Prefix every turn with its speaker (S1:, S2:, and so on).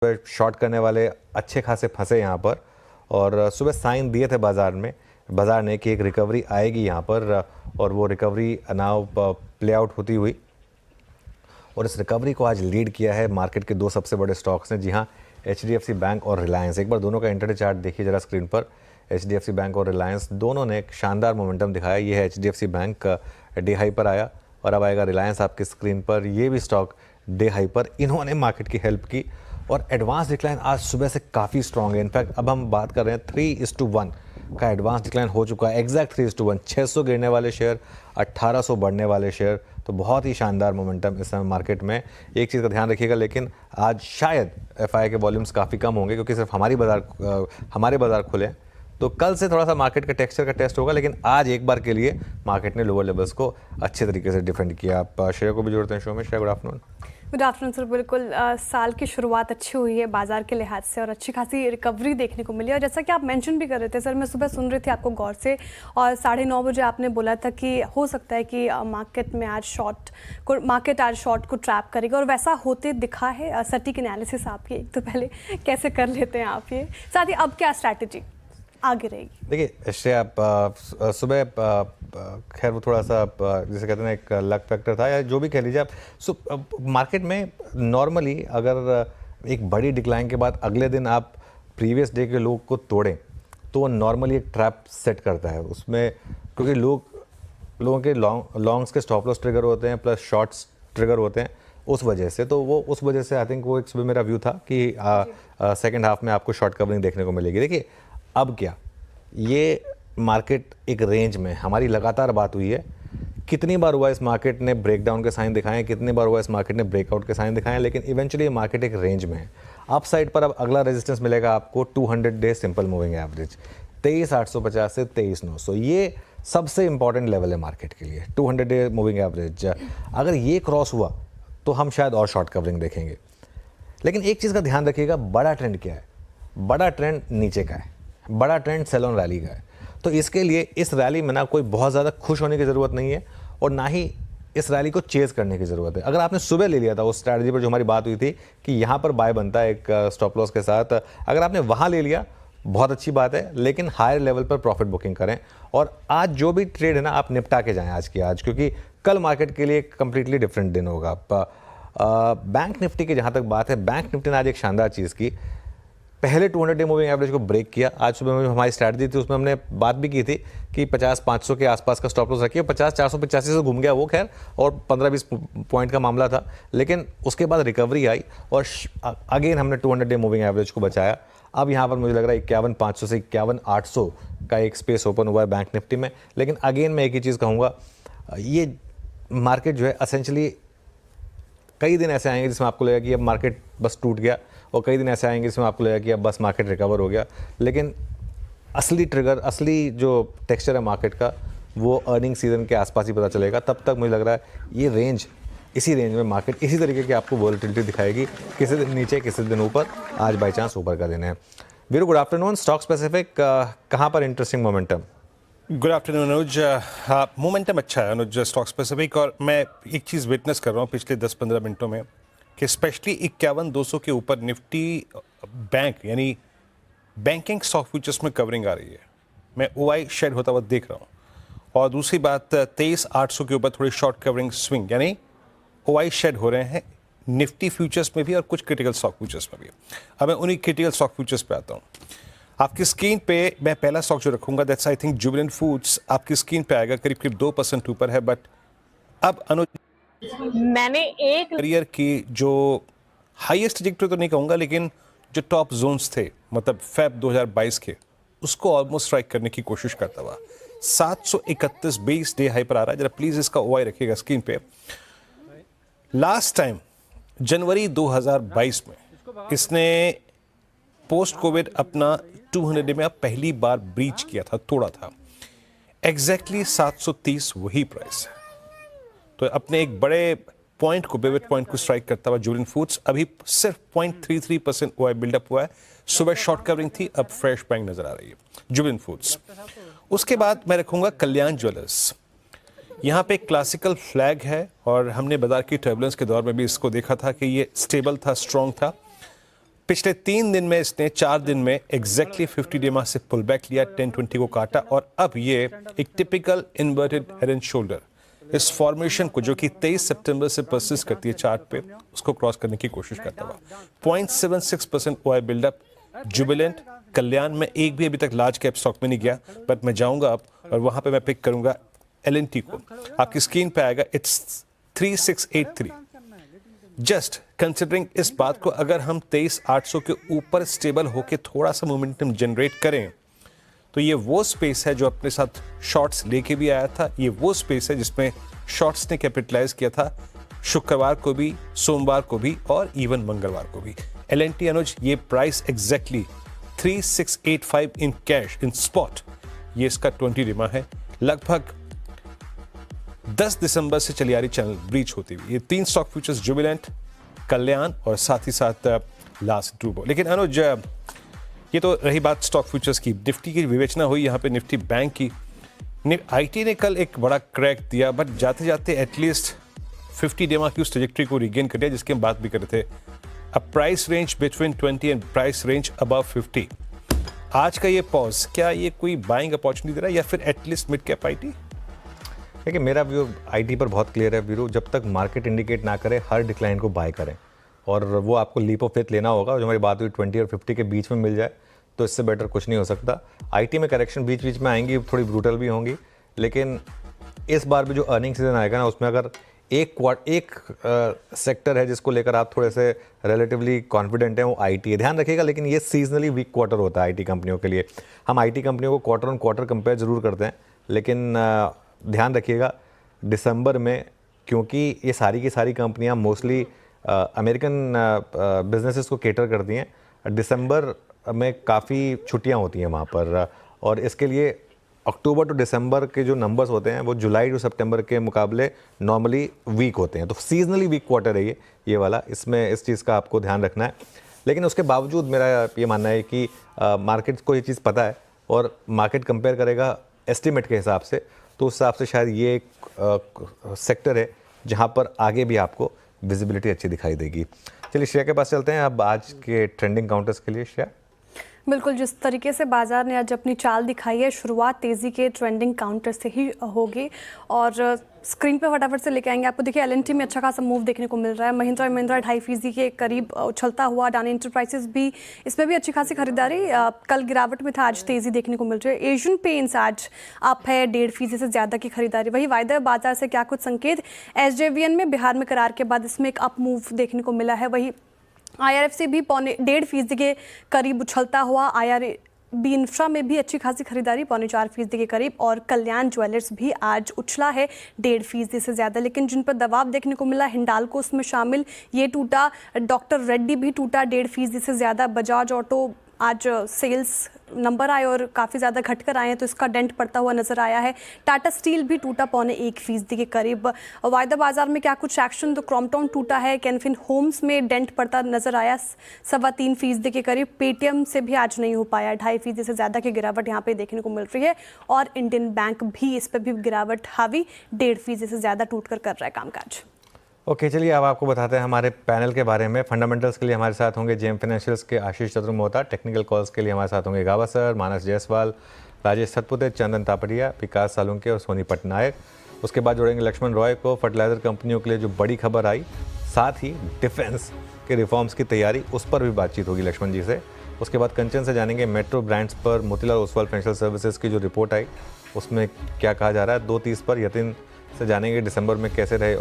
S1: Short करने वाले अच्छे खासे फंसे यहाँ पर और सुबह साइन दिए थे बाज़ार ने कि एक रिकवरी आएगी यहाँ पर और वो रिकवरी नाउ प्ले आउट होती हुई और इस रिकवरी को आज लीड किया है मार्केट के दो सबसे बड़े स्टॉक्स ने। जी हाँ, HDFC बैंक और रिलायंस। एक बार दोनों का इंटरडे चार्ट देखिए ज़रा स्क्रीन पर। HDFC बैंक और रिलायंस दोनों ने एक शानदार मोमेंटम दिखाया। ये है HDFC बैंक डे हाई पर आया और अब आएगा रिलायंस आपकी स्क्रीन पर। ये भी स्टॉक डे हाई पर। इन्होंने मार्केट की हेल्प की और एडवांस डिक्लाइन आज सुबह से काफ़ी स्ट्रॉन्ग है। इनफैक्ट अब हम बात कर रहे हैं 3:1 का एडवांस डिक्लाइन हो चुका है। एग्जैक्ट 3:1, 600 गिरने वाले शेयर, 1800 बढ़ने वाले शेयर। तो बहुत ही शानदार मोमेंटम इस समय मार्केट में। एक चीज़ का ध्यान रखिएगा, लेकिन आज शायद FI के वॉल्यूम्स काफ़ी कम होंगे क्योंकि सिर्फ हमारे बाज़ार खुले हैं। तो कल से थोड़ा सा मार्केट का टेक्सचर का टेस्ट होगा, लेकिन आज एक बार के लिए मार्केट ने लोअर लेवल्स को अच्छे तरीके से डिफेंड किया। आप श्रेया को भी जोड़ते हैं शो में। Shreya, good afternoon.
S2: Good afternoon sir. बिल्कुल साल की शुरुआत अच्छी हुई है बाजार के लिहाज से और अच्छी खासी रिकवरी देखने को मिली। और जैसा कि आप मेंशन भी कर रहे थे सर, मैं सुबह सुन रही थी आपको गौर से और 9:30 बजे आपने बोला था कि हो सकता है कि मार्केट आज शॉर्ट को ट्रैप करेगा और वैसा होते दिखा है। सटीक एनालिसिस आपकी एक तो पहले कैसे कर लेते हैं आप ये, साथ ही अब क्या स्ट्रैटेजी आगे रहेगी?
S1: देखिए श्रेया, सुबह खैर वो थोड़ा सा जैसे कहते हैं एक लक फैक्टर था या जो भी कह लीजिए आप। मार्केट में नॉर्मली अगर एक बड़ी डिक्लाइन के बाद अगले दिन आप प्रीवियस डे के लोग को तोड़ें तो वो नॉर्मली एक ट्रैप सेट करता है उसमें, क्योंकि लोगों के लॉन्ग्स के स्टॉप लॉस ट्रिगर होते हैं प्लस शॉर्ट्स ट्रिगर होते हैं उस वजह से। तो वो उस वजह से आई थिंक वो एक सुबह मेरा व्यू था कि सेकेंड हाफ में आपको शॉर्ट कवरिंग देखने को मिलेगी। देखिए अब क्या, ये मार्केट एक रेंज में, हमारी लगातार बात हुई है, कितनी बार हुआ इस मार्केट ने ब्रेकडाउन के साइन दिखाए, कितनी बार हुआ इस मार्केट ने ब्रेकआउट के साइन दिखाए, लेकिन इवेंचुअली ये मार्केट एक रेंज में है। अप साइड पर अब अगला रेजिस्टेंस मिलेगा आपको 200 डे सिंपल मूविंग एवरेज 23,850 से 23,900। ये सबसे इंपॉर्टेंट लेवल है मार्केट के लिए, 200 डे मूविंग एवरेज। अगर ये क्रॉस हुआ तो हम शायद और शॉर्ट कवरिंग देखेंगे। लेकिन एक चीज़ का ध्यान रखिएगा, बड़ा ट्रेंड क्या है? बड़ा ट्रेंड नीचे का है, बड़ा ट्रेंड सेल ऑन रैली का है। तो इसके लिए इस रैली में ना कोई बहुत ज़्यादा खुश होने की ज़रूरत नहीं है और ना ही इस रैली को चेज़ करने की ज़रूरत है। अगर आपने सुबह ले लिया था उस स्ट्रैटेजी पर जो हमारी बात हुई थी कि यहाँ पर बाय बनता है एक स्टॉप लॉस के साथ, अगर आपने वहाँ ले लिया बहुत अच्छी बात है, लेकिन हायर लेवल पर प्रॉफिट बुकिंग करें और आज जो भी ट्रेड है ना आप निपटा के जाएं आज की आज, क्योंकि कल मार्केट के लिए एक कंप्लीटली डिफरेंट दिन होगा। बैंक निफ्टी की जहाँ तक बात है, बैंक निफ्टी ने आज एक शानदार चीज़ की, पहले 200 डे मूविंग एवरेज को ब्रेक किया। आज सुबह में हमारी स्ट्रैटेजी थी, उसमें हमने बात भी की थी कि 50-500 के आसपास का स्टॉप लॉस रखिए। 50-485 से घूम गया वो, खैर, और 15-20 पॉइंट का मामला था, लेकिन उसके बाद रिकवरी आई और अगेन हमने 200 डे मूविंग एवरेज को बचाया। अब यहाँ पर मुझे लग रहा है 51,500 से 51,800 का एक स्पेस ओपन हुआ है बैंक निफ्टी में। लेकिन अगेन मैं एक ही चीज़ कहूँगा, ये मार्केट जो है असेंशली कई दिन ऐसे आएंगे जिसमें आपको लगेगा कि अब मार्केट बस टूट गया और कई दिन ऐसे आएंगे जिसमें आपको लगेगा कि अब बस मार्केट रिकवर हो गया। लेकिन असली ट्रिगर, असली जो टेक्सचर है मार्केट का, वो अर्निंग सीजन के आसपास ही पता चलेगा। तब तक मुझे लग रहा है ये रेंज, इसी रेंज में मार्केट इसी तरीके की आपको वॉलेटिलिटी दिखाएगी, किसी दिन नीचे किसी दिन ऊपर। आज बाई चांस ऊपर का दिन है। Veeru, good afternoon. Stock specific कहाँ पर इंटरेस्टिंग मोमेंटम?
S3: गुड आफ्टरनून अनुज। मोमेंटम अच्छा है अनुज स्टॉक स्पेसिफिक, और मैं एक चीज़ विटनेस कर रहा हूँ पिछले 10-15 मिनटों में कि स्पेशली 51,200 के ऊपर निफ्टी बैंक यानी बैंकिंग स्टॉक फ्यूचर्स में कवरिंग आ रही है। मैं OI शेड होता हुआ देख रहा हूँ। और दूसरी बात, 23,800 के ऊपर थोड़ी शॉर्ट कवरिंग स्विंग यानी OI शेड हो रहे हैं निफ्टी फ्यूचर्स में भी और कुछ क्रिटिकल स्टॉक फ्यूचर्स में भी। अब मैं उन्हीं क्रिटिकल स्टॉक फ्यूचर्स पे आता हूँ। आपकी स्क्रीन पे मैं पहला स्टॉक जो रखूंगा that's I think Jubilant foods. आपकी स्क्रीन पे आएगा, करीब 2% ऊपर है। बट अब अनुज,
S2: मैंने एक
S3: करियर की जो हाईएस्ट ट्रैजेक्टरी तो नहीं कहूंगा, लेकिन जो टॉप जोन्स थे मतलब फेब 2022 के, उसको ऑलमोस्ट स्ट्राइक करने की कोशिश करता हुआ 731 बेस डे हाई पर आ रहा है। जरा प्लीज इसका OI रखिएगा स्क्रीन पे। लास्ट टाइम जनवरी 2022 में इसने पोस्ट कोविड अपना 200 डे में अब पहली बार ब्रीच किया था, तोड़ा था। एग्जैक्टली 730 वही प्राइस है। तो अपने एक बड़े पॉइंट को, पिवट पॉइंट को स्ट्राइक करता हुआ जुबिलेंट फूड्स अभी सिर्फ 0.33% OI बिल्डअप हुआ है। सुबह शॉर्ट कवरिंग थी, अब फ्रेश बैंक नजर आ रही है जुबिलेंट फूड्स। उसके बाद मैं रखूंगा कल्याण ज्वेलर्स। यहाँ पे एक क्लासिकल फ्लैग है और हमने बाजार की टर्बुलेंस के दौर में भी इसको देखा था कि ये स्टेबल था, स्ट्रॉन्ग था। पिछले 3 दिन में इसने 4 दिन में एग्जैक्टली 50 डेमा से पुल बैक लिया, 1020 को काटा और अब ये एक typical inverted head and shoulder इस फॉर्मेशन को जो कि 23 सितंबर से परसिस्ट करती है चार्ट पे, उसको क्रॉस करने की कोशिश करता हुआ 0.76% ओआई बिल्डअप। जुबिलेंट, कल्याण में एक भी अभी तक लार्ज कैप स्टॉक में नहीं गया, बट मैं जाऊंगा अब और वहां पे मैं पिक करूंगा एलएनटी को। आपकी स्क्रीन पे आएगा, इट्स 3683। जस्ट कंसिडरिंग इस बात को, अगर हम 23,800 के ऊपर स्टेबल होके थोड़ा सा मोमेंटम जनरेट करें तो ये वो स्पेस है जो अपने साथ शॉर्ट्स लेके भी आया था। ये वो स्पेस है जिसमें शॉर्ट्स ने कैपिटलाइज किया था शुक्रवार को भी, सोमवार को भी और इवन मंगलवार को भी। एलएनटी अनुज, ये price exactly 3685 in cash in spot, ये इसका 20 डिमा है। लगभग 10 दिसंबर से चली आ रही चैनल ब्रीच होती हुई ये 3 स्टॉक फ्यूचर्स, जुबिलेंट, कल्याण और साथ ही साथ लास्ट ट्रूबो। लेकिन अनुज, ये तो रही बात स्टॉक फ्यूचर्स की। निफ्टी की विवेचना हुई यहाँ पे निफ्टी बैंक की। आईटी ने कल एक बड़ा क्रैक दिया, बट जाते जाते एटलीस्ट 50 डेमा की उस ट्रेजेक्टरी को रिगेन कर दिया जिसकी हम बात भी कर रहे थे। A price range between 20 and price range above 50। आज का ये पॉज, क्या ये कोई बाइंग अपॉर्चुनिटी दे रहा है या फिर एटलीस्ट मिड कैप आईटी?
S1: देखिए, मेरा व्यू आईटी पर बहुत क्लियर है वीरू। जब तक मार्केट इंडिकेट ना करे, हर डिक्लाइन को बाय करें और वो आपको लीप ऑफ फेथ लेना होगा। जो हमारी बात हुई 20 और 50 के बीच में मिल जाए तो इससे बेटर कुछ नहीं हो सकता। आईटी में करेक्शन बीच बीच में आएंगी, थोड़ी ब्रूटल भी होंगी, लेकिन इस बार भी जो अर्निंग सीजन आएगा ना, उसमें अगर एक सेक्टर है जिसको लेकर आप थोड़े से रिलेटिवली कॉन्फिडेंट हैं, वो आईटी है। ध्यान रखिएगा, लेकिन ये सीजनली वीक क्वार्टर होता है आईटी कंपनियों के लिए। हम आईटी कंपनियों को क्वार्टर ऑन क्वार्टर कंपेयर जरूर करते हैं, लेकिन ध्यान रखिएगा दिसंबर में, क्योंकि ये सारी की सारी कंपनियां मोस्टली अमेरिकन बिजनेसेस को केटर करती हैं। दिसंबर में काफ़ी छुट्टियां होती हैं वहाँ पर, और इसके लिए अक्टूबर टू दिसंबर के जो नंबर्स होते हैं वो जुलाई टू सितंबर के मुकाबले नॉर्मली वीक होते हैं। तो सीजनली वीक क्वार्टर है ये वाला, इसमें इस चीज़ का आपको ध्यान रखना है। लेकिन उसके बावजूद मेरा ये मानना है कि मार्केट को ये चीज़ पता है और मार्केट कंपेयर करेगा एस्टिमेट के हिसाब से, तो उस हिसाब से शायद ये एक सेक्टर है जहाँ पर आगे भी आपको विजिबिलिटी अच्छी दिखाई देगी। चलिए श्रेया के पास चलते हैं अब आज के ट्रेंडिंग काउंटर्स के लिए। श्रेया,
S2: बिल्कुल, जिस तरीके से बाजार ने आज अपनी चाल दिखाई है, शुरुआत तेज़ी के ट्रेंडिंग काउंटर से ही होगी और स्क्रीन पे फटाफट से लेके आएंगे आपको। देखिए, एलएनटी में अच्छा खासा मूव देखने को मिल रहा है। महिंद्रा एंड महिंद्रा 2.5% के करीब उछलता हुआ। अडानी एंटरप्राइजेस भी, इसमें भी अच्छी खासी खरीदारी। कल गिरावट में था, आज तेज़ी देखने को मिल रही है। एशियन पेंट्स आज अप है, 1.5% से ज़्यादा की खरीदारी। वही वायदा बाजार से क्या कुछ संकेत, एसजेवीएन में बिहार में करार के बाद इसमें एक अप मूव देखने को मिला है। वही IRFC भी 1.5% के करीब उछलता हुआ। IRB इंफ्रा में भी अच्छी खासी खरीदारी 4.25% के करीब। और कल्याण ज्वेलर्स भी आज उछला है 1.5% से ज़्यादा, लेकिन जिन पर दबाव देखने को मिला, हिंडाल्को उसमें शामिल, ये टूटा। डॉक्टर रेड्डी भी टूटा 1.5% से ज़्यादा। बजाज ऑटो आज सेल्स नंबर आए और काफ़ी ज़्यादा घटकर आए हैं तो इसका डेंट पड़ता हुआ नजर आया है। टाटा स्टील भी टूटा 0.25% के करीब। वायदा बाजार में क्या कुछ एक्शन, तो क्रॉम्पटन टूटा है। कैनफिन होम्स में डेंट पड़ता नजर आया 3.25% के करीब। पेटीएम से भी आज नहीं हो पाया, 2.5% से ज़्यादा की गिरावट यहाँ पे देखने को मिल रही है। और इंडियन बैंक भी, इस पर भी गिरावट हावी, 1.5% से ज़्यादा टूट कर रहा है कामकाज।
S1: ओके, चलिए अब आपको बताते हैं हमारे पैनल के बारे में। फंडामेंटल्स के लिए हमारे साथ होंगे जेएम फाइनेंशियल्स के आशीष चतुर्मोहता। टेक्निकल कॉल्स के लिए हमारे साथ होंगे गावा सर, मानस जायसवाल, राजेश सतपुते, चंदन तापड़िया, विकास सालुंके और सोनी पटनायक। उसके बाद जोड़ेंगे लक्ष्मण रॉय को। फर्टिलाइजर कंपनियों के लिए जो बड़ी खबर आई, साथ ही डिफेंस के रिफॉर्म्स की तैयारी, उस पर भी बातचीत होगी लक्ष्मण जी से। उसके बाद कंचन से जानेंगे मेट्रो ब्रांड्स पर मोतीलाल ओसवाल फाइनेंशियल सर्विसेज की जो रिपोर्ट आई उसमें क्या कहा जा रहा है। 2:30 पर यतिन से जानेंगे दिसंबर में कैसे रहे